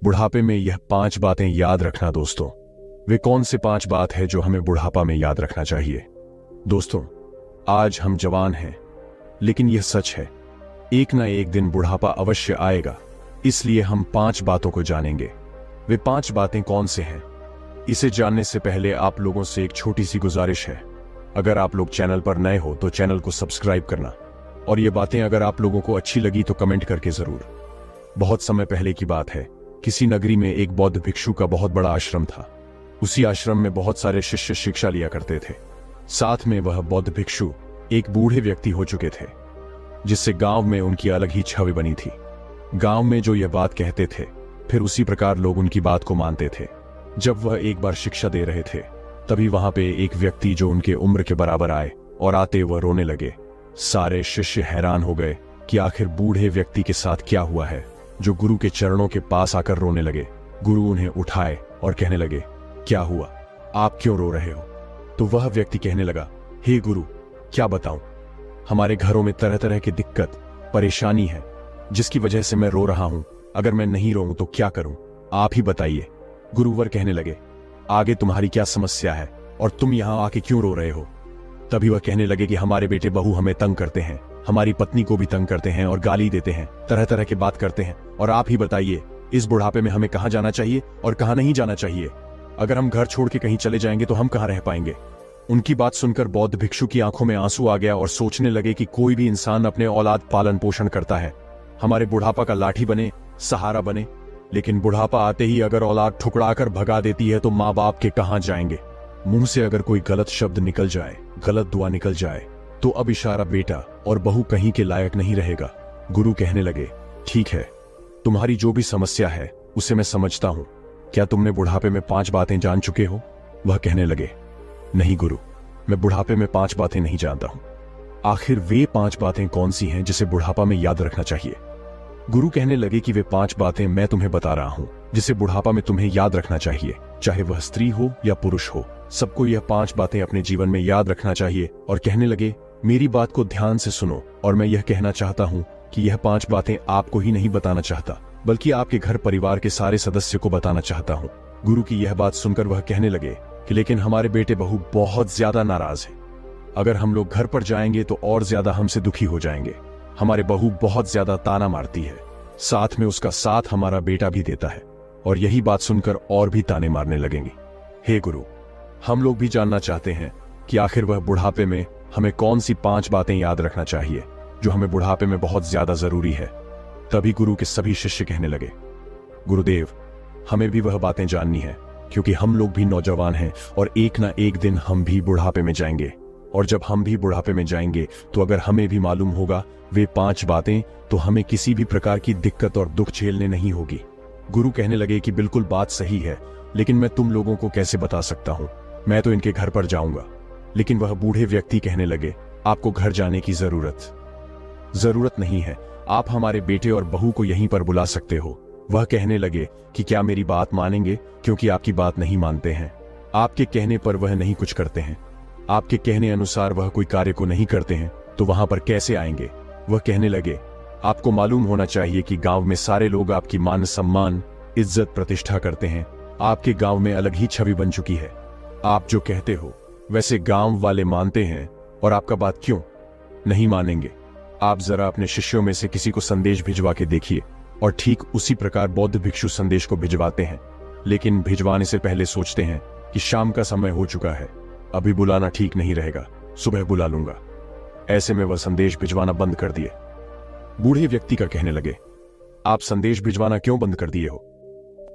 बुढ़ापे में यह 5 बातें याद रखना दोस्तों। वे कौन से 5 बात है जो हमें बुढ़ापा में याद रखना चाहिए? दोस्तों, आज हम जवान हैं, लेकिन यह सच है, एक ना एक दिन बुढ़ापा अवश्य आएगा। इसलिए हम 5 बातों को जानेंगे। वे 5 बातें कौन से हैं? इसे जानने से पहले आप लोगों से एक छोटी सी गुजारिश है। अगर आप लोग चैनल पर नए हो तो चैनल को सब्सक्राइब करना, और ये बातें अगर आप लोगों को अच्छी लगी तो कमेंट करके जरूर। बहुत समय पहले की बात है, किसी नगरी में एक बौद्ध भिक्षु का बहुत बड़ा आश्रम था। उसी आश्रम में बहुत सारे शिष्य शिक्षा लिया करते थे। साथ में वह बौद्ध भिक्षु एक बूढ़े व्यक्ति हो चुके थे, जिससे गांव में उनकी अलग ही छवि बनी थी। गांव में जो यह बात कहते थे, फिर उसी प्रकार लोग उनकी बात को मानते थे। जब वह एक बार शिक्षा दे रहे थे, तभी वहां पे एक व्यक्ति जो उनके उम्र के बराबर आए, और आते वह रोने लगे। सारे शिष्य हैरान हो गए कि आखिर बूढ़े व्यक्ति के साथ क्या हुआ है, जो गुरु के चरणों के पास आकर रोने लगे। गुरु उन्हें उठाए और कहने लगे, क्या हुआ, आप क्यों रो रहे हो? तो वह व्यक्ति कहने लगा, हे गुरु, क्या बताऊं, हमारे घरों में तरह तरह की दिक्कत परेशानी है, जिसकी वजह से मैं रो रहा हूं। अगर मैं नहीं रोऊं तो क्या करूं, आप ही बताइए। गुरुवर कहने लगे, आगे तुम्हारी क्या समस्या है और तुम यहां आके क्यों रो रहे हो? तभी वह कहने लगे कि हमारे बेटे बहू हमें तंग करते हैं, हमारी पत्नी को भी तंग करते हैं और गाली देते हैं, तरह तरह की बात करते हैं, और आप ही बताइए, इस बुढ़ापे में हमें कहां जाना चाहिए और कहां नहीं जाना चाहिए? अगर हम घर छोड़ के कहीं चले जाएंगे तो हम कहां रह पाएंगे? उनकी बात सुनकर बौद्ध भिक्षु की आंखों में आंसू आ गया और सोचने लगे कि कोई भी इंसान अपने औलाद पालन पोषण करता है, हमारे बुढ़ापा का लाठी बने, सहारा बने, लेकिन बुढ़ापा आते ही अगर औलाद ठुकराकर भगा देती है तो माँ बाप के कहां जाएंगे? मुंह से अगर कोई गलत शब्द निकल जाए, गलत दुआ निकल जाए, तो अब इशारा बेटा और बहू कहीं के लायक नहीं रहेगा। गुरु कहने लगे, ठीक है, तुम्हारी जो भी समस्या है उसे मैं समझता हूं। क्या तुमने बुढ़ापे में 5 बातें जान चुके हो? वह कहने लगे, नहीं गुरु, मैं बुढ़ापे में 5 बातें नहीं जानता हूं। आखिर वे 5 बातें कौन सी हैं जिसे बुढ़ापा में याद रखना चाहिए? गुरु कहने लगे कि वे 5 बातें मैं तुम्हें बता रहा हूं, जिसे बुढ़ापा में तुम्हें याद रखना चाहिए, चाहे वह स्त्री हो या पुरुष हो। सबको यह 5 बातें अपने जीवन में याद रखना चाहिए। और कहने लगे, मेरी बात को ध्यान से सुनो, और मैं यह कहना चाहता हूं कि यह 5 बातें आपको ही नहीं बताना चाहता, बल्कि आपके घर परिवार के सारे सदस्य को बताना चाहता हूं। गुरु की यह बात सुनकर वह कहने लगे कि लेकिन हमारे बेटे बहू बहुत ज्यादा नाराज है। अगर हम लोग घर पर जाएंगे तो और ज्यादा हमसे दुखी हो जाएंगे। हमारे बहू बहुत ज्यादा ताना मारती है, साथ में उसका साथ हमारा बेटा भी देता है, और यही बात सुनकर और भी ताने मारने लगेंगी। हे गुरु, हम लोग भी जानना चाहते हैं कि आखिर वह बुढ़ापे में हमें कौन सी 5 बातें याद रखना चाहिए, जो हमें बुढ़ापे में बहुत ज्यादा जरूरी है। तभी गुरु के सभी शिष्य कहने लगे, गुरुदेव, हमें भी वह बातें जाननी है, क्योंकि हम लोग भी नौजवान हैं और एक ना एक दिन हम भी बुढ़ापे में जाएंगे। और जब हम भी बुढ़ापे में जाएंगे तो अगर हमें भी मालूम होगा वे 5 बातें, तो हमें किसी भी प्रकार की दिक्कत और दुख झेलने नहीं होगी। गुरु कहने लगे कि बिल्कुल बात सही है, लेकिन मैं तुम लोगों को कैसे बता सकता हूं, मैं तो इनके घर पर जाऊंगा। लेकिन वह बूढ़े व्यक्ति कहने लगे, आपको घर जाने की जरूरत नहीं है, आप हमारे बेटे और बहू को यहीं पर बुला सकते हो। वह कहने लगे कि क्या मेरी बात मानेंगे, क्योंकि आपकी बात नहीं मानते हैं। आपके कहने पर वह नहीं कुछ करते हैं, आपके कहने अनुसार वह कोई कार्य को नहीं करते हैं, तो वहां पर कैसे आएंगे? वह कहने लगे, आपको मालूम होना चाहिए कि गांव में सारे लोग आपकी मान सम्मान, इज्जत प्रतिष्ठा करते हैं। आपके गांव में अलग ही छवि बन चुकी है। आप जो कहते हो वैसे गांव वाले मानते हैं, और आपका बात क्यों नहीं मानेंगे? आप जरा अपने शिष्यों में से किसी को संदेश भिजवा के देखिए। और ठीक उसी प्रकार बौद्ध भिक्षु संदेश को भिजवाते हैं, लेकिन भिजवाने से पहले सोचते हैं कि शाम का समय हो चुका है, अभी बुलाना ठीक नहीं रहेगा, सुबह बुला लूंगा। ऐसे में वह संदेश भिजवाना बंद कर दिए। बूढ़े व्यक्ति का कहने लगे, आप संदेश भिजवाना क्यों बंद कर दिए हो?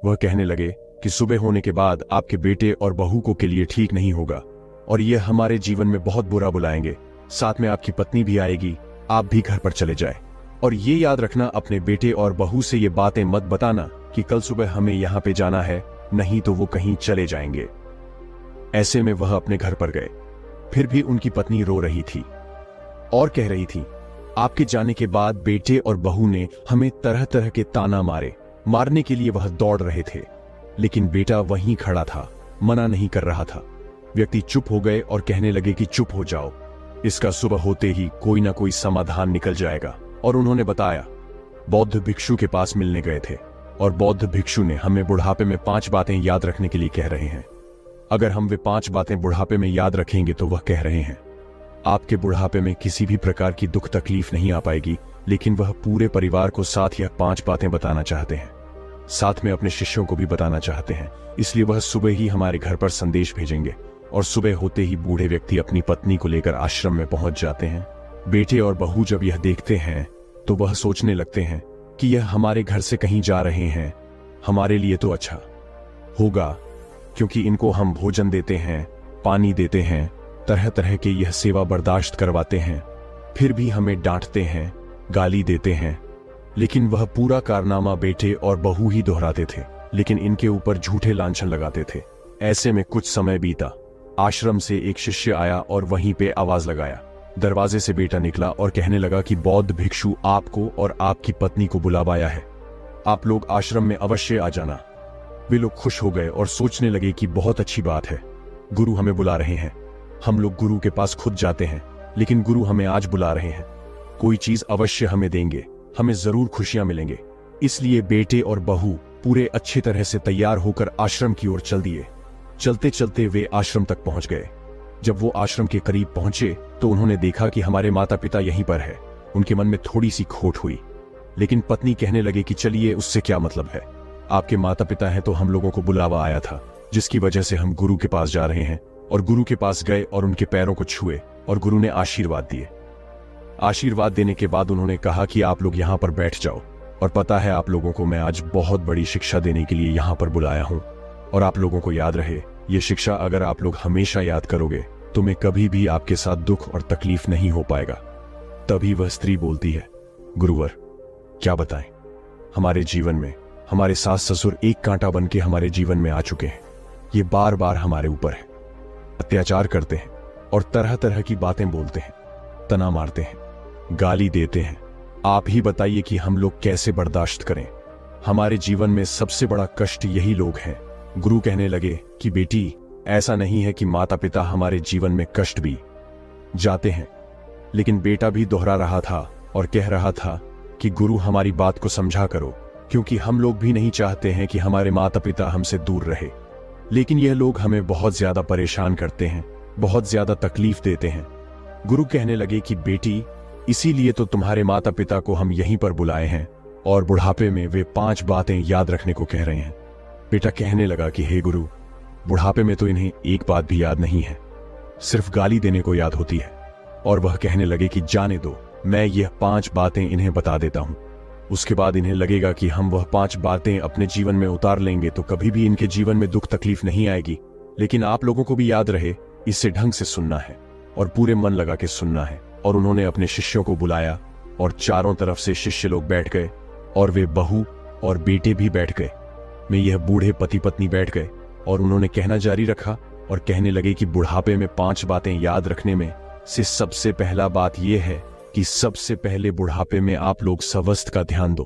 वह कहने लगे कि सुबह होने के बाद आपके बेटे और बहू को के लिए ठीक नहीं होगा, और यह हमारे जीवन में बहुत बुरा बुलाएंगे। साथ में आपकी पत्नी भी आएगी, आप भी घर पर चले जाए। और ये याद रखना, अपने बेटे और बहू से ये बातें मत बताना कि कल सुबह हमें यहां पे जाना है, नहीं तो वो कहीं चले जाएंगे। ऐसे में वह अपने घर पर गए। फिर भी उनकी पत्नी रो रही थी और कह रही थी, आपके जाने के बाद बेटे और बहू ने हमें तरह तरह के ताना मारे। मारने के लिए वह दौड़ रहे थे, लेकिन बेटा वहीं खड़ा था, मना नहीं कर रहा था। व्यक्ति चुप हो गए और कहने लगे कि चुप हो जाओ, इसका सुबह होते ही कोई ना कोई समाधान निकल जाएगा। और उन्होंने बताया, बौद्ध भिक्षु के पास मिलने गए थे। और बौद्ध भिक्षु ने हमें बुढ़ापे में 5 बातें याद रखने के लिए कह रहे हैं। अगर हम वे 5 बातें बुढ़ापे में याद रखेंगे तो वह कह रहे हैं, आपके बुढ़ापे में किसी भी प्रकार की दुख तकलीफ नहीं आ पाएगी, लेकिन वह पूरे परिवार को साथ यह 5 बातें बताना चाहते हैं, साथ में अपने शिष्यों को भी बताना चाहते हैं। इसलिए वह सुबह ही हमारे घर पर संदेश भेजेंगे और सुबह होते ही बूढ़े व्यक्ति अपनी पत्नी को लेकर आश्रम में पहुंच जाते हैं। बेटे और बहू जब यह देखते हैं तो वह सोचने लगते हैं कि यह हमारे घर से कहीं जा रहे हैं, हमारे लिए तो अच्छा होगा, क्योंकि इनको हम भोजन देते हैं, पानी देते हैं, तरह तरह के यह सेवा बर्दाश्त करवाते हैं, फिर भी हमें डांटते हैं, गाली देते हैं। लेकिन वह पूरा कारनामा बेटे और बहू ही दोहराते थे, लेकिन इनके ऊपर झूठे लांछन लगाते थे। ऐसे में कुछ समय बीता। आश्रम से एक शिष्य आया और वहीं पे आवाज लगाया। दरवाजे से बेटा निकला और कहने लगा कि बौद्ध भिक्षु आपको और आपकी पत्नी को बुलावाया है, आप लोग आश्रम में अवश्य आ जाना। वे लोग खुश हो गए और सोचने लगे कि बहुत अच्छी बात है, गुरु हमें बुला रहे हैं, हम लोग गुरु के पास खुद जाते हैं, लेकिन गुरु हमें आज बुला रहे हैं, कोई चीज अवश्य हमें देंगे, हमें जरूर खुशियां मिलेंगे। इसलिए बेटे और बहू पूरे अच्छी तरह से तैयार होकर आश्रम की ओर चल दिए। चलते चलते वे आश्रम तक पहुंच गए। जब वो आश्रम के करीब पहुंचे तो उन्होंने देखा कि हमारे माता पिता यहीं पर है। उनके मन में थोड़ी सी खोट हुई, लेकिन पत्नी कहने लगे कि चलिए, उससे क्या मतलब है, आपके माता पिता हैं तो हम लोगों को बुलावा आया था, जिसकी वजह से हम गुरु के पास जा रहे हैं। और गुरु के पास गए और उनके पैरों को छुए और गुरु ने आशीर्वाद दिए। आशीर्वाद देने के बाद उन्होंने कहा कि आप लोग यहाँ पर बैठ जाओ, और पता है आप लोगों को मैं आज बहुत बड़ी शिक्षा देने के लिए यहाँ पर बुलाया हूँ, और आप लोगों को याद रहे, ये शिक्षा अगर आप लोग हमेशा याद करोगे तो मैं कभी भी आपके साथ दुख और तकलीफ नहीं हो पाएगा। तभी वह स्त्री बोलती है, गुरुवर क्या बताएं, हमारे जीवन में हमारे सास ससुर एक कांटा बन के हमारे जीवन में आ चुके हैं। ये बार बार हमारे ऊपर है, अत्याचार करते हैं और तरह तरह की बातें बोलते हैं, तना मारते हैं, गाली देते हैं। आप ही बताइए कि हम लोग कैसे बर्दाश्त करें। हमारे जीवन में सबसे बड़ा कष्ट यही लोग हैं। गुरु कहने लगे कि बेटी, ऐसा नहीं है कि माता पिता हमारे जीवन में कष्ट भी जाते हैं, लेकिन बेटा भी दोहरा रहा था और कह रहा था कि गुरु हमारी बात को समझा करो, क्योंकि हम लोग भी नहीं चाहते हैं कि हमारे माता पिता हमसे दूर रहे, लेकिन यह लोग हमें बहुत ज्यादा परेशान करते हैं, बहुत ज्यादा तकलीफ देते हैं। गुरु कहने लगे कि बेटी, इसीलिए तो तुम्हारे माता पिता को हम यहीं पर बुलाए हैं और बुढ़ापे में वे 5 बातें याद रखने को कह रहे हैं। बेटा कहने लगा कि हे गुरु, बुढ़ापे में तो इन्हें एक बात भी याद नहीं है, सिर्फ गाली देने को याद होती है। और वह कहने लगे कि जाने दो, मैं यह 5 बातें इन्हें बता देता हूं, उसके बाद इन्हें लगेगा कि हम वह 5 बातें अपने जीवन में उतार लेंगे तो कभी भी इनके जीवन में दुख तकलीफ नहीं आएगी। लेकिन आप लोगों को भी याद रहे, इसे ढंग से सुनना है और पूरे मन लगा के सुनना है। और उन्होंने अपने शिष्यों को बुलाया और चारों तरफ से शिष्य लोग बैठ गए और वे बहू और बेटे भी बैठ गए। में यह बूढ़े पति पत्नी बैठ गए और उन्होंने कहना जारी रखा और कहने लगे कि बुढ़ापे में 5 बातें याद रखने में से सबसे पहला बात यह है कि सबसे पहले बुढ़ापे में आप लोग स्वस्थ का ध्यान दो।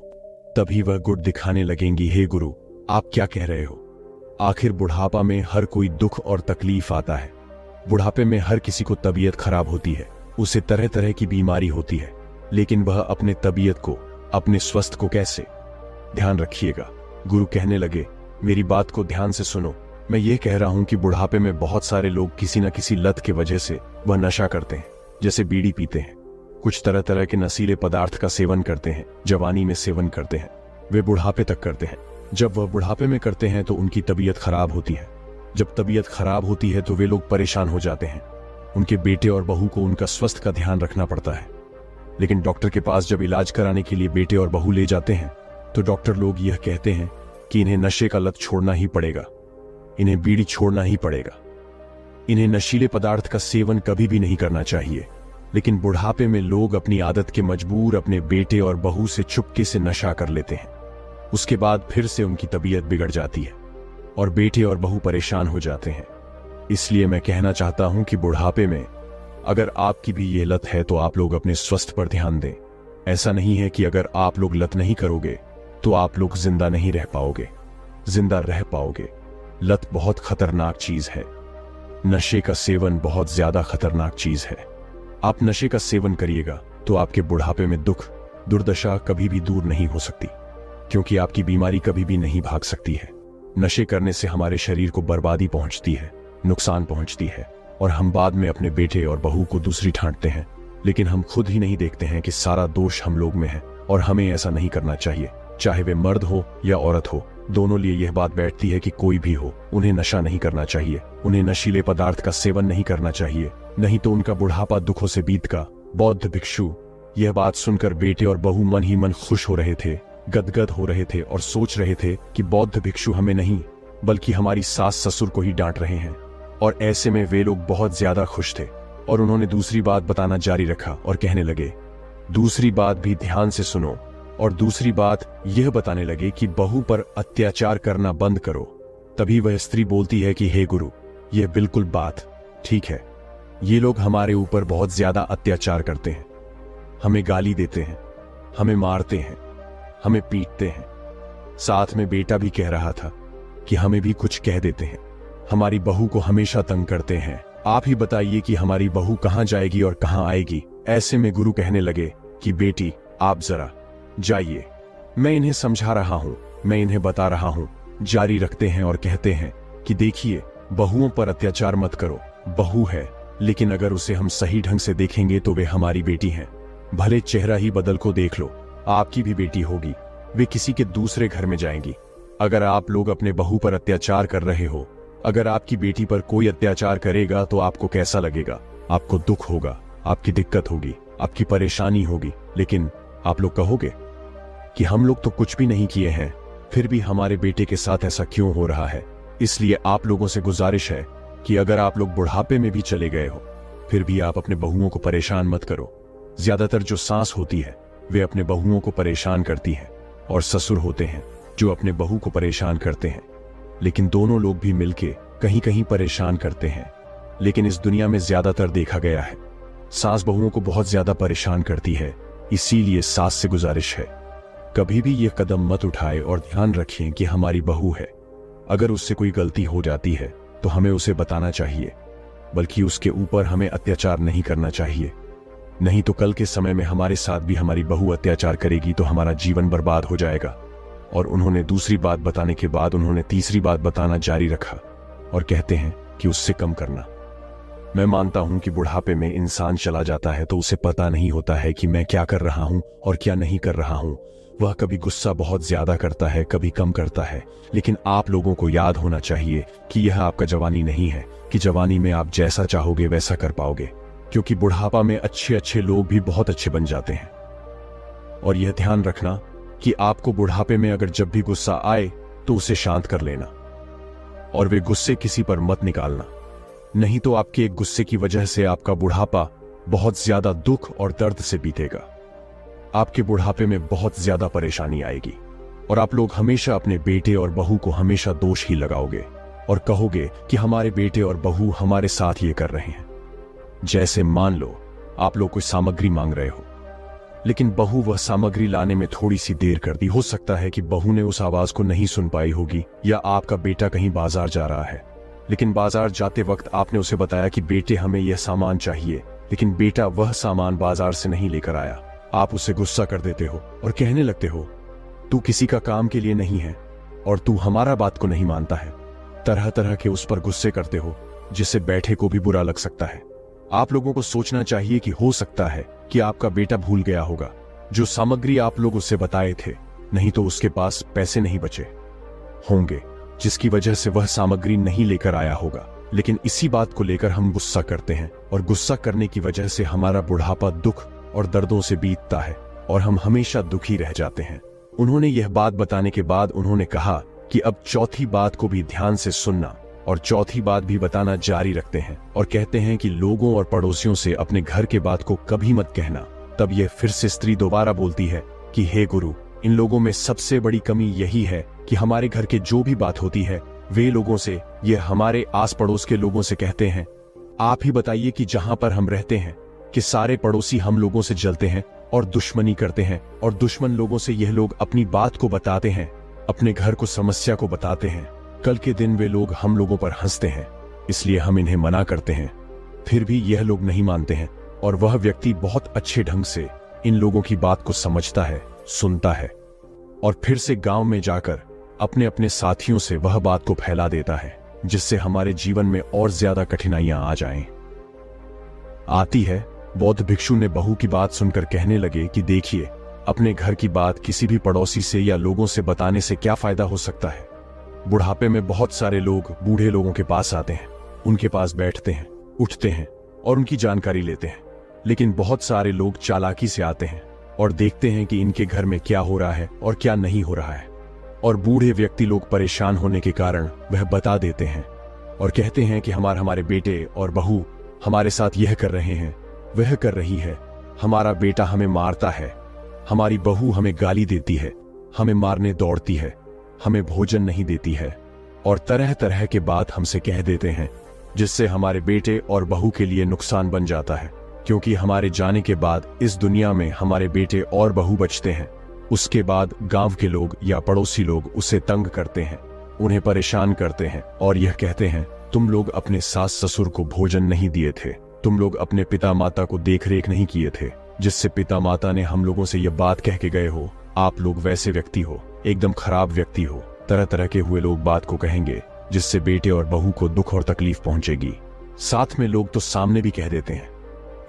तभी वह गुट दिखाने लगेंगी, हे गुरु आप क्या कह रहे हो, आखिर बुढ़ापा में हर कोई दुख और तकलीफ आता है। बुढ़ापे में हर किसी को तबीयत खराब होती है, उसे तरह तरह की बीमारी होती है, लेकिन वह अपने तबीयत को, अपने स्वास्थ्य को कैसे ध्यान रखिएगा। गुरु कहने लगे, मेरी बात को ध्यान से सुनो, मैं ये कह रहा हूं कि बुढ़ापे में बहुत सारे लोग किसी न किसी लत के वजह से वह नशा करते हैं, जैसे बीड़ी पीते हैं, कुछ तरह तरह के नशीले पदार्थ का सेवन करते हैं, जवानी में सेवन करते हैं, वे बुढ़ापे तक करते हैं। जब वह बुढ़ापे में करते हैं तो उनकी तबीयत खराब होती है। जब तबीयत खराब होती है तो वे लोग परेशान हो जाते हैं। उनके बेटे और बहू को उनका स्वास्थ्य का ध्यान रखना पड़ता है, लेकिन डॉक्टर के पास जब इलाज कराने के लिए बेटे और बहू ले जाते हैं तो डॉक्टर लोग यह कहते हैं कि इन्हें नशे का लत छोड़ना ही पड़ेगा, इन्हें बीड़ी छोड़ना ही पड़ेगा, इन्हें नशीले पदार्थ का सेवन कभी भी नहीं करना चाहिए। लेकिन बुढ़ापे में लोग अपनी आदत के मजबूर अपने बेटे और बहू से चुपके से नशा कर लेते हैं। उसके बाद फिर से उनकी तबीयत बिगड़ जाती है और बेटे और बहू परेशान हो जाते हैं। इसलिए मैं कहना चाहता हूं कि बुढ़ापे में अगर आपकी भी ये लत है तो आप लोग अपने स्वास्थ्य पर ध्यान दें। ऐसा नहीं है कि अगर आप लोग लत नहीं करोगे तो आप लोग जिंदा नहीं रह पाओगे, जिंदा रह पाओगे। लत बहुत खतरनाक चीज है, नशे का सेवन बहुत ज्यादा खतरनाक चीज है। आप नशे का सेवन करिएगा तो आपके बुढ़ापे में दुख दुर्दशा कभी भी दूर नहीं हो सकती, क्योंकि आपकी बीमारी कभी भी नहीं भाग सकती है। नशे करने से हमारे शरीर को बर्बादी पहुंचती है, नुकसान पहुंचती है, और हम बाद में अपने बेटे और बहू को दूसरी ठांटते हैं। लेकिन हम खुद ही नहीं देखते हैं कि सारा दोष हम लोग में है, और हमें ऐसा नहीं करना चाहिए। चाहे वे मर्द हो या औरत हो, दोनों लिए यह बात बैठती है कि कोई भी हो, उन्हें नशा नहीं करना चाहिए, उन्हें नशीले पदार्थ का सेवन नहीं करना चाहिए, नहीं तो उनका बुढ़ापा दुखों से बीतेगा। बौद्ध भिक्षु यह बात सुनकर बेटे और बहू मन ही मन खुश हो रहे थे, गदगद हो रहे थे और सोच रहे थे कि बौद्ध भिक्षु हमें नहीं बल्कि हमारी सास ससुर को ही डांट रहे हैं। और ऐसे में वे लोग बहुत ज्यादा खुश थे और उन्होंने दूसरी बात बताना जारी रखा और कहने लगे, दूसरी बात भी ध्यान से सुनो। और दूसरी बात यह बताने लगे कि बहू पर अत्याचार करना बंद करो। तभी वह स्त्री बोलती है कि हे गुरु, यह बिल्कुल बात ठीक है। ये लोग हमारे ऊपर बहुत ज्यादा अत्याचार करते हैं, हमें गाली देते हैं, हमें मारते हैं, हमें पीटते हैं। साथ में बेटा भी कह रहा था कि हमें भी कुछ कह देते हैं, हमारी बहू को हमेशा तंग करते हैं। आप ही बताइए कि हमारी बहू कहां जाएगी और कहां आएगी। ऐसे में गुरु कहने लगे कि बेटी, आप जरा जाइए, मैं इन्हें समझा रहा हूं, मैं इन्हें बता रहा हूं। जारी रखते हैं और कहते हैं कि देखिए, बहुओं पर अत्याचार मत करो। बहू है, लेकिन अगर उसे हम सही ढंग से देखेंगे तो वे हमारी बेटी हैं। भले चेहरा ही बदल को देख लो, आपकी भी बेटी होगी, वे किसी के दूसरे घर में जाएंगी। अगर आप लोग अपने बहू पर अत्याचार कर रहे हो, अगर आपकी बेटी पर कोई अत्याचार करेगा तो आपको कैसा लगेगा? आपको दुख होगा, आपकी दिक्कत होगी, आपकी परेशानी होगी। लेकिन आप लोग कहोगे कि हम लोग तो कुछ भी नहीं किए हैं, फिर भी हमारे बेटे के साथ ऐसा क्यों हो रहा है? इसलिए आप लोगों से गुजारिश है कि अगर आप लोग बुढ़ापे में भी चले गए हो, फिर भी आप अपने बहुओं को परेशान मत करो। ज्यादातर जो सास होती है वे अपने बहुओं को परेशान करती है, और ससुर होते हैं जो अपने बहू को परेशान करते हैं। लेकिन दोनों लोग भी मिलके कहीं कहीं परेशान करते हैं। लेकिन इस दुनिया में ज्यादातर देखा गया है सास बहुओं को बहुत ज्यादा परेशान करती है। इसीलिए सास से गुजारिश है, कभी भी यह कदम मत उठाए और ध्यान रखें कि हमारी बहू है, अगर उससे कोई गलती हो जाती है तो हमें उसे बताना चाहिए, बल्कि उसके ऊपर हमें अत्याचार नहीं करना चाहिए। नहीं तो कल के समय में हमारे साथ भी हमारी बहू अत्याचार करेगी तो हमारा जीवन बर्बाद हो जाएगा। और उन्होंने दूसरी बात बताने के बाद उन्होंने तीसरी बात बताना जारी रखा और कहते हैं कि उससे कम करना। मैं मानता हूं कि बुढ़ापे में इंसान चला जाता है तो उसे पता नहीं होता है कि मैं क्या कर रहा हूं और क्या नहीं कर रहा हूं। वह कभी गुस्सा बहुत ज्यादा करता है, कभी कम करता है। लेकिन आप लोगों को याद होना चाहिए कि यह आपका जवानी नहीं है कि जवानी में आप जैसा चाहोगे वैसा कर पाओगे, क्योंकि बुढ़ापा में अच्छे अच्छे लोग भी बहुत अच्छे बन जाते हैं। और यह ध्यान रखना कि आपको बुढ़ापे में अगर जब भी गुस्सा आए तो उसे शांत कर लेना, और वे गुस्से किसी पर मत निकालना, नहीं तो आपके एक गुस्से की वजह से आपका बुढ़ापा बहुत ज्यादा दुख और दर्द से बीतेगा। आपके बुढ़ापे में बहुत ज्यादा परेशानी आएगी और आप लोग हमेशा अपने बेटे और बहू को हमेशा दोष ही लगाओगे और कहोगे कि हमारे बेटे और बहू हमारे साथ ये कर रहे हैं। जैसे मान लो आप लोग कोई सामग्री मांग रहे हो, लेकिन बहू वह सामग्री लाने में थोड़ी सी देर कर दी। हो सकता है कि बहू ने उस आवाज को नहीं सुन पाई होगी, या आपका बेटा कहीं बाजार जा रहा है, लेकिन बाजार जाते वक्त आपने उसे बताया कि बेटे हमें यह सामान चाहिए, लेकिन बेटा वह सामान बाजार से नहीं लेकर आया। आप उसे गुस्सा कर देते हो और कहने लगते हो, तू किसी का काम के लिए नहीं है और तू हमारा बात को नहीं मानता है। तरह तरह के उस पर गुस्से करते हो जिससे बैठे को भी बुरा लग सकता है। आप लोगों को सोचना चाहिए कि हो सकता है कि आपका बेटा भूल गया होगा जो सामग्री आप लोग उससे बताए थे, नहीं तो उसके पास पैसे नहीं बचे होंगे जिसकी वजह से वह सामग्री नहीं लेकर आया होगा। लेकिन इसी बात को लेकर हम गुस्सा करते हैं और गुस्सा करने की वजह से हमारा बुढ़ापा दुख और दर्दों से बीतता है और हम हमेशा दुखी रह जाते हैं। उन्होंने यह बात बताने के बाद उन्होंने कहा कि अब चौथी बात को भी ध्यान से सुनना, और चौथी बात भी बताना जारी रखते हैं और कहते हैं कि लोगों और पड़ोसियों से अपने घर के बात को कभी मत कहना। तब यह फिर से स्त्री दोबारा बोलती है कि हे गुरु, इन लोगों में सबसे बड़ी कमी यही है कि हमारे घर के जो भी बात होती है वे लोगों से, ये हमारे आस पड़ोस के लोगों से कहते हैं। आप ही बताइए कि जहां पर हम रहते हैं कि सारे पड़ोसी हम लोगों से जलते हैं और दुश्मनी करते हैं, और दुश्मन लोगों से यह लोग अपनी बात को बताते हैं, अपने घर को समस्या को बताते हैं। कल के दिन वे लोग हम लोगों पर हंसते हैं, इसलिए हम इन्हें मना करते हैं, फिर भी यह लोग नहीं मानते हैं। और वह व्यक्ति बहुत अच्छे ढंग से इन लोगों की बात को समझता है, सुनता है और फिर से गांव में जाकर अपने अपने साथियों से वह बात को फैला देता है, जिससे हमारे जीवन में और ज्यादा कठिनाइयां आ जाएं। आती है। बौद्ध भिक्षु ने बहू की बात सुनकर कहने लगे कि देखिए, अपने घर की बात किसी भी पड़ोसी से या लोगों से बताने से क्या फायदा हो सकता है। बुढ़ापे में बहुत सारे लोग बूढ़े लोगों के पास आते हैं, उनके पास बैठते हैं, उठते हैं और उनकी जानकारी लेते हैं। लेकिन बहुत सारे लोग चालाकी से आते हैं और देखते हैं कि इनके घर में क्या हो रहा है और क्या नहीं हो रहा है। और बूढ़े व्यक्ति लोग परेशान होने के कारण वह बता देते हैं और कहते हैं कि हमारे बेटे और बहू हमारे साथ यह कर रहे हैं, वह कर रही है, हमारा बेटा हमें मारता है, हमारी बहू हमें गाली देती है, हमें मारने दौड़ती है, हमें भोजन नहीं देती है और तरह तरह के बात हमसे कह देते हैं, जिससे हमारे बेटे और बहू के लिए नुकसान बन जाता है। क्योंकि हमारे जाने के बाद इस दुनिया में हमारे बेटे और बहू बचते हैं। उसके बाद गांव के लोग या पड़ोसी लोग उसे तंग करते हैं, उन्हें परेशान करते हैं और यह कहते हैं, तुम लोग अपने सास ससुर को भोजन नहीं दिए थे, तुम लोग अपने पिता माता को देख रेख नहीं किए थे, जिससे पिता माता ने हम लोगों से यह बात कह के गए हो, आप लोग वैसे व्यक्ति हो, एकदम खराब व्यक्ति हो। तरह तरह के हुए लोग बात को कहेंगे, जिससे बेटे और बहू को दुख और तकलीफ पहुंचेगी। साथ में लोग तो सामने भी कह देते हैं।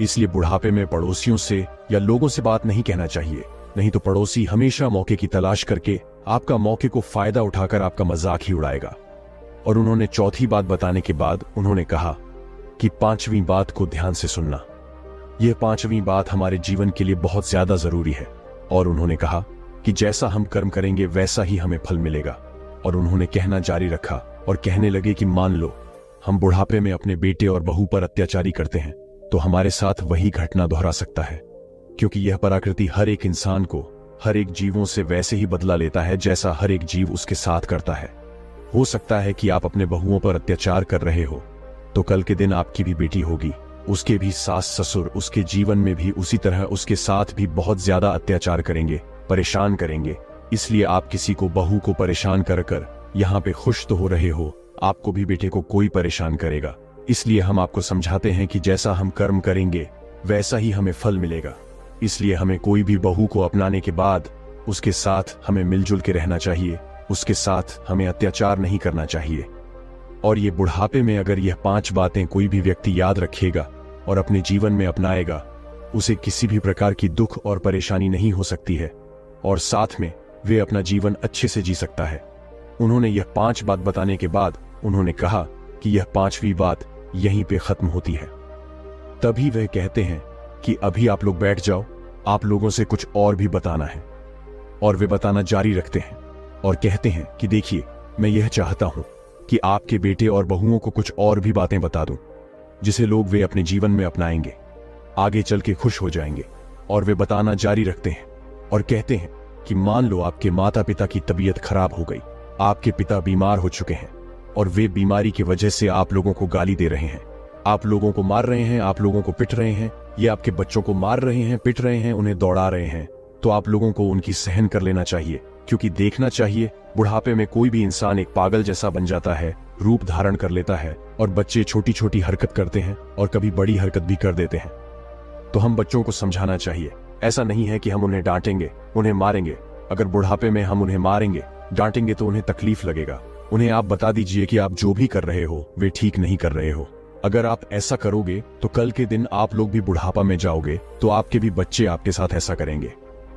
इसलिए बुढ़ापे में पड़ोसियों से या लोगों से बात नहीं कहना चाहिए, नहीं तो पड़ोसी हमेशा मौके की तलाश करके आपका मौके को फायदा उठाकर आपका मजाक ही उड़ाएगा। और उन्होंने चौथी बात बताने के बाद उन्होंने कहा कि पांचवी बात को ध्यान से सुनना। यह पांचवी बात हमारे जीवन के लिए बहुत ज्यादा जरूरी है। और उन्होंने कहा कि जैसा हम कर्म करेंगे वैसा ही हमें फल मिलेगा। और उन्होंने कहना जारी रखा और कहने लगे कि मान लो हम बुढ़ापे में अपने बेटे और बहू पर अत्याचारी करते हैं, तो हमारे साथ वही घटना दोहरा सकता है। क्योंकि यह प्रकृति हर एक इंसान को, हर एक जीवों से वैसे ही बदला लेता है जैसा हर एक जीव उसके साथ करता है। हो सकता है कि आप अपने बहुओं पर अत्याचार कर रहे हो, तो कल के दिन आपकी भी बेटी होगी, उसके भी सास ससुर उसके जीवन में भी उसी तरह उसके साथ भी बहुत ज्यादा अत्याचार करेंगे, परेशान करेंगे। इसलिए आप किसी को बहू को परेशान कर कर यहाँ पे खुश तो हो रहे हो, आपको भी बेटे को कोई परेशान करेगा। इसलिए हम आपको समझाते हैं कि जैसा हम कर्म करेंगे वैसा ही हमें फल मिलेगा। इसलिए हमें कोई भी बहू को अपनाने के बाद उसके साथ हमें मिलजुल के रहना चाहिए, उसके साथ हमें अत्याचार नहीं करना चाहिए। और ये बुढ़ापे में अगर यह 5 बातें कोई भी व्यक्ति याद रखेगा और अपने जीवन में अपनाएगा, उसे किसी भी प्रकार की दुख और परेशानी नहीं हो सकती है और साथ में वे अपना जीवन अच्छे से जी सकता है। उन्होंने यह 5 बात बताने के बाद उन्होंने कहा कि यह 5वीं बात यहीं पे खत्म होती है। तभी वह कहते हैं कि अभी आप लोग बैठ जाओ, आप लोगों से कुछ और भी बताना है। और वे बताना जारी रखते हैं और कहते हैं कि देखिए, मैं यह चाहता हूं कि आपके बेटे और बहुओं को कुछ और भी बातें बता दूं, जिसे लोग वे अपने जीवन में अपनाएंगे, आगे चल के खुश हो जाएंगे। और वे बताना जारी रखते हैं और कहते हैं कि मान लो आपके माता पिता की तबीयत खराब हो गई, आपके पिता बीमार हो चुके हैं और वे बीमारी की वजह से आप लोगों को गाली दे रहे हैं, आप लोगों को मार रहे हैं, आप लोगों को पिट रहे हैं, ये आपके बच्चों को मार रहे हैं, पिट रहे हैं, उन्हें दौड़ा रहे हैं, तो आप लोगों को उनकी सहन कर लेना चाहिए। क्योंकि देखना चाहिए, बुढ़ापे में कोई भी इंसान एक पागल जैसा बन जाता है, रूप धारण कर लेता है और बच्चे छोटी छोटी हरकत करते हैं और कभी बड़ी हरकत भी कर देते हैं। तो हम बच्चों को समझाना चाहिए, ऐसा नहीं है कि हम उन्हें डांटेंगे, उन्हें मारेंगे। अगर बुढ़ापे में हम उन्हें मारेंगे, डांटेंगे तो उन्हें तकलीफ लगेगा। उन्हें आप बता दीजिए कि आप जो भी कर रहे हो वे ठीक नहीं कर रहे हो। अगर आप ऐसा करोगे तो कल के दिन आप लोग भी बुढ़ापा में जाओगे, तो आपके भी बच्चे आपके साथ ऐसा करेंगे।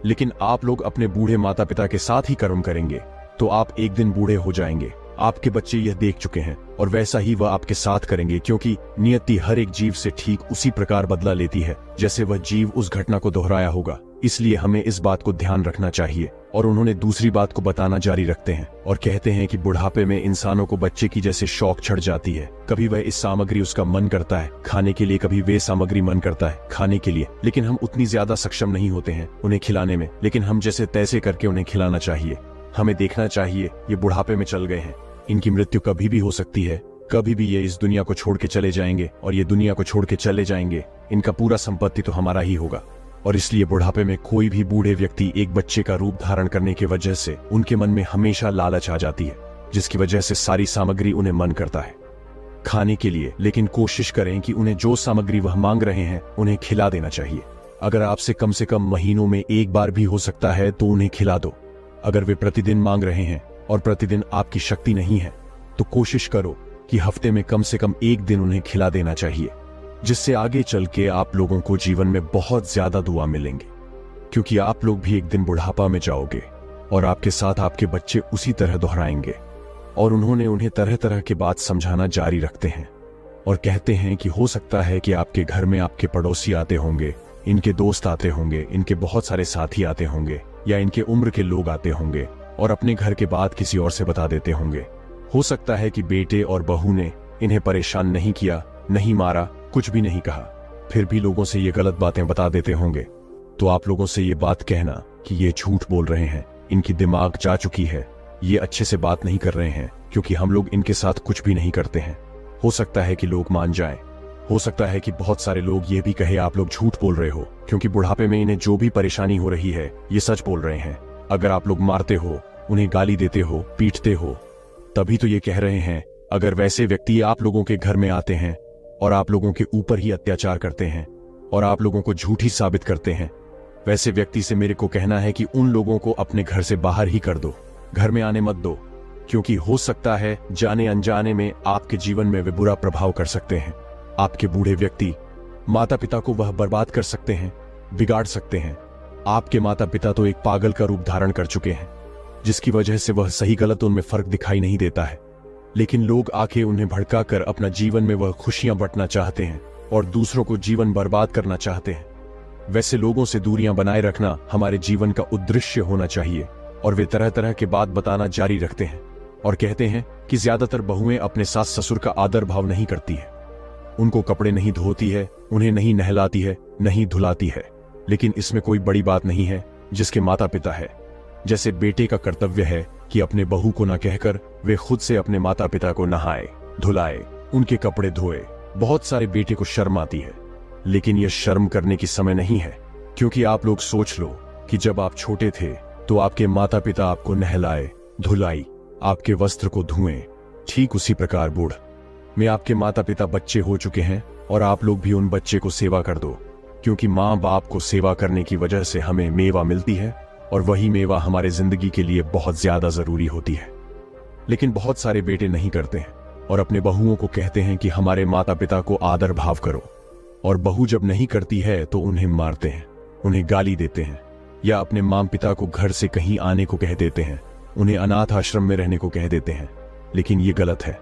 लेकिन आप लोग अपने बूढ़े माता पिता के साथ ही कर्म करेंगे तो आप एक दिन बूढ़े हो जाएंगे। आपके बच्चे यह देख चुके हैं और वैसा ही वह आपके साथ करेंगे, क्योंकि नियति हर एक जीव से ठीक उसी प्रकार बदला लेती है जैसे वह जीव उस घटना को दोहराया होगा। इसलिए हमें इस बात को ध्यान रखना चाहिए। और उन्होंने दूसरी बात को बताना जारी रखते हैं और कहते हैं कि बुढ़ापे में इंसानों को बच्चे की जैसे शौक चढ़ जाती है, कभी वह इस सामग्री उसका मन करता है खाने के लिए, कभी वे सामग्री मन करता है खाने के लिए, लेकिन हम उतनी ज्यादा सक्षम नहीं होते हैं उन्हें खिलाने में। लेकिन हम जैसे तैसे करके उन्हें खिलाना चाहिए। हमें देखना चाहिए ये बुढ़ापे में चल गए हैं, इनकी मृत्यु कभी भी हो सकती है, कभी भी ये इस दुनिया को छोड़ के चले जाएंगे और ये दुनिया को छोड़ के चले जाएंगे, इनका पूरा संपत्ति तो हमारा ही होगा। और इसलिए बुढ़ापे में कोई भी बूढ़े व्यक्ति एक बच्चे का रूप धारण करने की वजह से उनके मन में हमेशा लालच आ जाती है, जिसकी वजह से सारी सामग्री उन्हें मन करता है खाने के लिए। लेकिन कोशिश करें कि उन्हें जो सामग्री वह मांग रहे हैं उन्हें खिला देना चाहिए। अगर आपसे कम महीनों में एक बार भी हो सकता है तो उन्हें खिला दो। अगर वे प्रतिदिन मांग रहे हैं और प्रतिदिन आपकी शक्ति नहीं है, तो कोशिश करो कि हफ्ते में कम से कम एक दिन उन्हें खिला देना चाहिए, जिससे आगे चल के आप लोगों को जीवन में बहुत ज्यादा दुआ मिलेंगे। क्योंकि आप लोग भी एक दिन बुढ़ापा में जाओगे और आपके साथ आपके बच्चे उसी तरह दोहराएंगे। और उन्होंने उन्हें तरह तरह की बात समझाना जारी रखते हैं और कहते हैं कि हो सकता है कि आपके घर में आपके पड़ोसी आते होंगे, इनके दोस्त आते होंगे, इनके बहुत सारे साथी आते होंगे, या इनके उम्र के लोग आते होंगे और अपने घर के बात किसी और से बता देते होंगे। हो सकता है कि बेटे और बहू ने इन्हें परेशान नहीं किया, नहीं मारा, कुछ भी नहीं कहा, फिर भी लोगों से ये गलत बातें बता देते होंगे। तो आप लोगों से ये बात कहना कि ये झूठ बोल रहे हैं, इनकी दिमाग जा चुकी है, ये अच्छे से बात नहीं कर रहे हैं, क्योंकि हम लोग इनके साथ कुछ भी नहीं करते हैं। हो सकता है कि लोग मान जाएं। हो सकता है कि बहुत सारे लोग ये भी कहे आप लोग झूठ बोल रहे हो, क्योंकि बुढ़ापे में इन्हें जो भी परेशानी हो रही है ये सच बोल रहे हैं। अगर आप लोग मारते हो, उन्हें गाली देते हो, पीटते हो, तभी तो ये कह रहे हैं। अगर वैसे व्यक्ति आप लोगों के घर में आते हैं और आप लोगों के ऊपर ही अत्याचार करते हैं और आप लोगों को झूठी साबित करते हैं, वैसे व्यक्ति से मेरे को कहना है कि उन लोगों को अपने घर से बाहर ही कर दो, घर में आने मत दो। क्योंकि हो सकता है जाने अनजाने में आपके जीवन में वे बुरा प्रभाव कर सकते हैं। आपके बूढ़े व्यक्ति माता पिता को वह बर्बाद कर सकते हैं, बिगाड़ सकते हैं। आपके माता पिता तो एक पागल का रूप धारण कर चुके हैं, जिसकी वजह से वह सही गलत उनमें फर्क दिखाई नहीं देता है। लेकिन लोग आके उन्हें भड़काकर अपना जीवन में वह खुशियां बंटना चाहते हैं और दूसरों को जीवन बर्बाद करना चाहते हैं। वैसे लोगों से दूरियां बनाए रखना हमारे जीवन का उद्देश्य होना चाहिए। और वे तरह तरह के बात बताना जारी रखते हैं और कहते हैं कि ज्यादातर बहुएं अपने सास ससुर का आदर भाव नहीं करती है, उनको कपड़े नहीं धोती है, उन्हें नहीं नहलाती है, नहीं धुलाती है। लेकिन इसमें कोई बड़ी बात नहीं है। जिसके माता पिता है, जैसे बेटे का कर्तव्य है कि अपने बहू को न कहकर वे खुद से अपने माता पिता को नहाए, धुलाए, उनके कपड़े धोए। बहुत सारे बेटे को शर्म आती है, लेकिन यह शर्म करने की समय नहीं है। क्योंकि आप लोग सोच लो कि जब आप छोटे थे तो आपके माता पिता आपको नहलाए, धुलाई, आपके वस्त्र को धुएं। ठीक उसी प्रकार बूढ़ में आपके माता पिता बच्चे हो चुके हैं और आप लोग भी उन बच्चे को सेवा कर दो। क्योंकि माँ बाप को सेवा करने की वजह से हमें मेवा मिलती है और वही मेवा हमारे जिंदगी के लिए बहुत ज्यादा जरूरी होती है। लेकिन बहुत सारे बेटे नहीं करते हैं और अपने बहुओं को कहते हैं कि हमारे माता पिता को आदर भाव करो। और बहू जब नहीं करती है तो उन्हें मारते हैं, उन्हें गाली देते हैं, या अपने माँ पिता को घर से कहीं आने को कह देते हैं, उन्हें अनाथ आश्रम में रहने को कह देते हैं। लेकिन ये गलत है।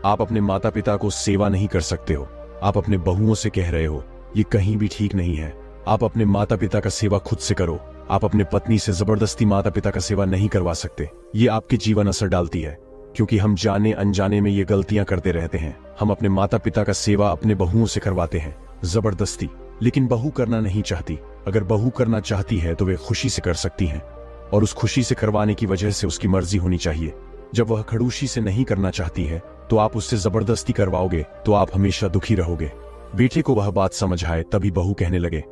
आप अपने माता पिता को सेवा नहीं कर सकते हो, आप अपने बहुओं से कह रहे हो, ये कहीं भी ठीक नहीं है। आप अपने माता पिता का सेवा खुद से करो। आप अपने पत्नी से जबरदस्ती माता पिता का सेवा नहीं करवा सकते। ये आपके जीवन असर डालती है, क्योंकि हम जाने अनजाने में ये गलतियां करते रहते हैं। हम अपने माता पिता का सेवा अपने बहुओं से करवाते हैं जबरदस्ती। लेकिन बहू करना नहीं चाहती। अगर बहू करना चाहती है तो वे खुशी से कर सकती हैं, और उस खुशी से करवाने की वजह से उसकी मर्जी होनी चाहिए। जब वह खड़ूसी से नहीं करना चाहती है तो आप उससे जबरदस्ती करवाओगे तो आप हमेशा दुखी रहोगे। बेटे को वह बात समझ आए तभी बहू कहने लगे,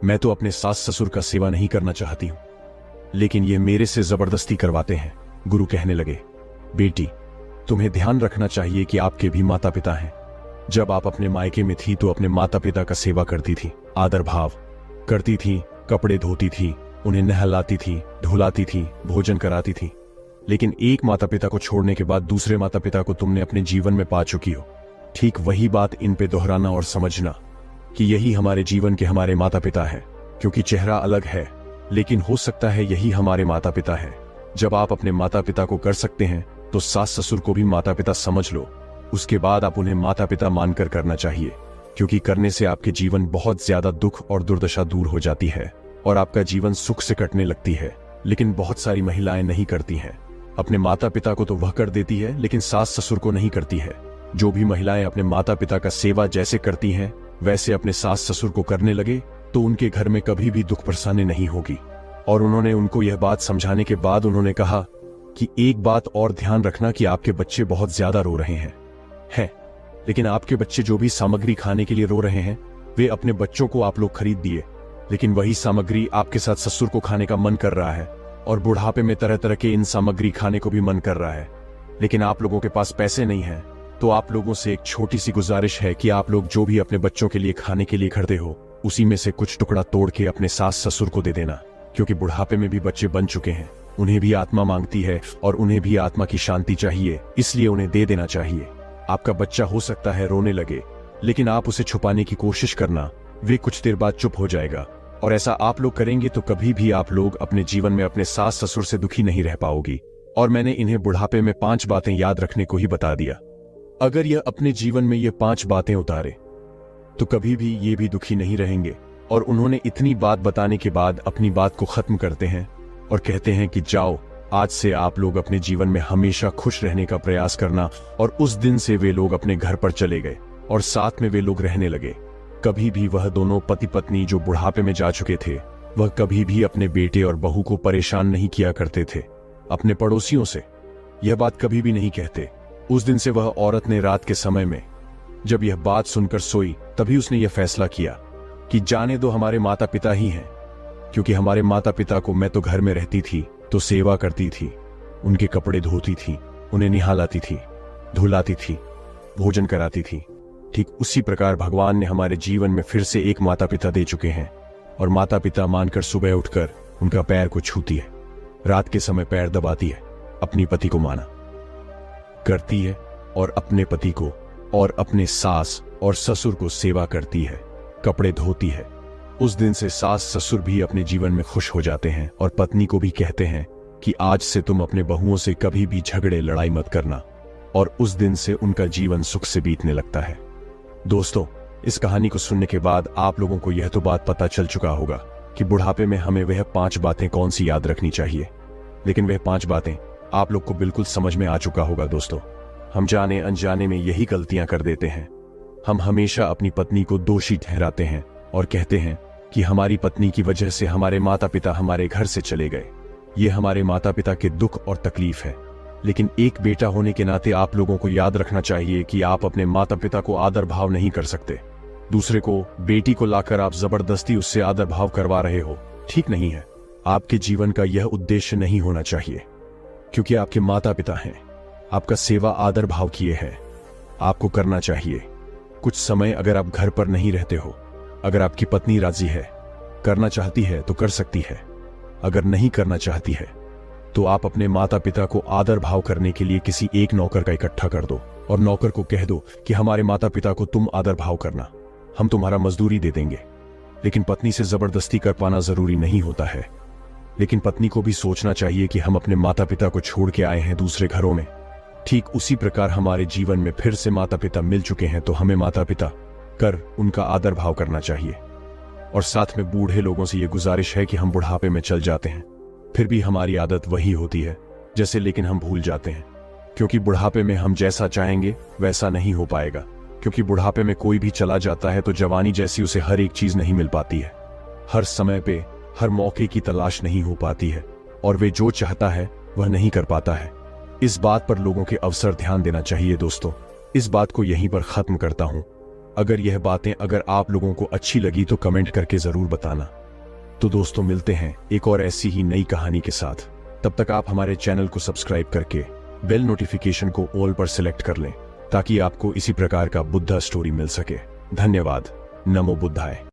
मैं तो अपने सास ससुर का सेवा नहीं करना चाहती हूं, लेकिन ये मेरे से जबरदस्ती करवाते हैं। गुरु कहने लगे, बेटी तुम्हें ध्यान रखना चाहिए कि आपके भी माता पिता हैं। जब आप अपने मायके में थी तो अपने माता पिता का सेवा करती थी, आदर भाव करती थी, कपड़े धोती थी, उन्हें नहलाती थी, धुलाती थी, भोजन कराती थी। लेकिन एक माता पिता को छोड़ने के बाद दूसरे माता पिता को तुमने अपने जीवन में पा चुकी हो। ठीक वही बात इन पे दोहराना और समझना कि यही हमारे जीवन के हमारे माता पिता हैं। क्योंकि चेहरा अलग है, लेकिन हो सकता है यही हमारे माता पिता है। जब आप अपने माता पिता को कर सकते हैं तो सास ससुर को भी माता पिता समझ लो। उसके बाद आप उन्हें माता पिता मानकर करना चाहिए, क्योंकि करने से आपके जीवन बहुत ज्यादा दुख और दुर्दशा दूर हो जाती है और आपका जीवन सुख से कटने लगती है। लेकिन बहुत सारी महिलाएं नहीं करती हैं। अपने माता पिता को तो वह कर देती है, लेकिन सास ससुर को नहीं करती है। जो भी महिलाएं अपने माता पिता का सेवा जैसे करती हैं वैसे अपने सास ससुर को करने लगे तो उनके घर में कभी भी दुख परेशानी नहीं होगी। और उन्होंने उनको यह बात समझाने के बाद उन्होंने कहा कि एक बात और ध्यान रखना कि आपके बच्चे बहुत ज्यादा रो रहे हैं, लेकिन आपके बच्चे जो भी सामग्री खाने के लिए रो रहे हैं वे अपने बच्चों को आप लोग खरीद दिए, लेकिन वही सामग्री आपके साथ ससुर को खाने का मन कर रहा है और बुढ़ापे में तरह तरह के इन सामग्री खाने को भी मन कर रहा है। लेकिन आप लोगों के पास पैसे नहीं हैं। तो आप लोगों से एक छोटी सी गुजारिश है कि आप लोग जो भी अपने बच्चों के लिए खाने के लिए खरीदे हो उसी में से कुछ टुकड़ा तोड़ के अपने सास ससुर को दे देना, क्योंकि बुढ़ापे में भी बच्चे बन चुके हैं उन्हें भी आत्मा मांगती है और उन्हें भी आत्मा की शांति चाहिए, इसलिए उन्हें दे देना चाहिए। आपका बच्चा हो सकता है रोने लगे, लेकिन आप उसे छुपाने की कोशिश करना, वे कुछ देर बाद चुप हो जाएगा। और ऐसा आप लोग करेंगे तो कभी भी आप लोग अपने जीवन में अपने सास ससुर से दुखी नहीं रह पाओगी। और मैंने इन्हें बुढ़ापे में 5 बातें याद रखने को ही बता दिया। अगर यह अपने जीवन में ये 5 बातें उतारे तो कभी भी ये भी दुखी नहीं रहेंगे। और उन्होंने इतनी बात बताने के बाद अपनी बात को खत्म करते हैं और कहते हैं कि जाओ, आज से आप लोग अपने जीवन में हमेशा खुश रहने का प्रयास करना। और उस दिन से वे लोग अपने घर पर चले गए और साथ में वे लोग रहने लगे। कभी भी वह दोनों पति पत्नी जो बुढ़ापे में जा चुके थे, वह कभी भी अपने बेटे और बहू को परेशान नहीं किया करते थे। अपने पड़ोसियों से यह बात कभी भी नहीं कहते। उस दिन से वह औरत ने रात के समय में जब यह बात सुनकर सोई, तभी उसने यह फैसला किया कि जाने दो, हमारे माता पिता ही हैं। क्योंकि हमारे माता पिता को मैं तो घर में रहती थी तो सेवा करती थी, उनके कपड़े धोती थी, उन्हें निहालाती थी, धुलाती थी, भोजन कराती थी। ठीक उसी प्रकार भगवान ने हमारे जीवन में फिर से एक माता पिता दे चुके हैं। और माता पिता मानकर सुबह उठकर उनका पैर को छूती है, रात के समय पैर दबाती है, अपनी पति को माना करती है और अपने पति को और अपने सास और ससुर को सेवा करती है, कपड़े धोती है। उस दिन से सास ससुर भी अपने जीवन में खुश हो जाते हैं और पत्नी को भी कहते हैं कि आज से तुम अपने बहुओं से कभी भी झगड़े लड़ाई मत करना। और उस दिन से उनका जीवन सुख से बीतने लगता है। दोस्तों, इस कहानी को सुनने के बाद आप लोगों को यह तो बात पता चल चुका होगा कि बुढ़ापे में हमें वह 5 बातें कौन सी याद रखनी चाहिए। लेकिन वह 5 बातें आप लोग को बिल्कुल समझ में आ चुका होगा। दोस्तों, हम जाने अनजाने में यही गलतियां कर देते हैं। हम हमेशा अपनी पत्नी को दोषी ठहराते हैं और कहते हैं कि हमारी पत्नी की वजह से हमारे माता पिता हमारे घर से चले गए। ये हमारे माता पिता के दुख और तकलीफ है। लेकिन एक बेटा होने के नाते आप लोगों को याद रखना चाहिए कि आप अपने माता पिता को आदर भाव नहीं कर सकते। दूसरे को, बेटी को लाकर आप जबरदस्ती उससे आदर भाव करवा रहे हो, ठीक नहीं है। आपके जीवन का यह उद्देश्य नहीं होना चाहिए। क्योंकि आपके माता पिता हैं, आपका सेवा आदर भाव किए हैं, आपको करना चाहिए। कुछ समय अगर आप घर पर नहीं रहते हो, अगर आपकी पत्नी राजी है, करना चाहती है तो कर सकती है। अगर नहीं करना चाहती है तो आप अपने माता पिता को आदर भाव करने के लिए किसी एक नौकर का इकट्ठा कर दो और नौकर को कह दो कि हमारे माता पिता को तुम आदर भाव करना, हम तुम्हारा मजदूरी दे देंगे। लेकिन पत्नी से जबरदस्ती कर पाना जरूरी नहीं होता है। लेकिन पत्नी को भी सोचना चाहिए कि हम अपने माता पिता को छोड़ के आए हैं दूसरे घरों में। ठीक उसी प्रकार हमारे जीवन में फिर से माता पिता मिल चुके हैं तो हमें माता पिता कर उनका आदर भाव करना चाहिए। और साथ में बूढ़े लोगों से यह गुजारिश है कि हम बुढ़ापे में चल जाते हैं, फिर भी हमारी आदत वही होती है जैसे, लेकिन हम भूल जाते हैं। क्योंकि बुढ़ापे में हम जैसा चाहेंगे वैसा नहीं हो पाएगा। क्योंकि बुढ़ापे में कोई भी चला जाता है तो जवानी जैसी उसे हर एक चीज नहीं मिल पाती है, हर समय पे हर मौके की तलाश नहीं हो पाती है और वे जो चाहता है वह नहीं कर पाता है। इस बात पर लोगों के अवसर ध्यान देना चाहिए। दोस्तों, इस बात को यहीं पर खत्म करता हूं। अगर यह बातें अगर आप लोगों को अच्छी लगी तो कमेंट करके जरूर बताना। तो दोस्तों, मिलते हैं एक और ऐसी ही नई कहानी के साथ। तब तक आप हमारे चैनल को सब्सक्राइब करके बेल नोटिफिकेशन को ऑल पर सिलेक्ट कर लें ताकि आपको इसी प्रकार का बुद्धा स्टोरी मिल सके। धन्यवाद। नमो बुद्धाय।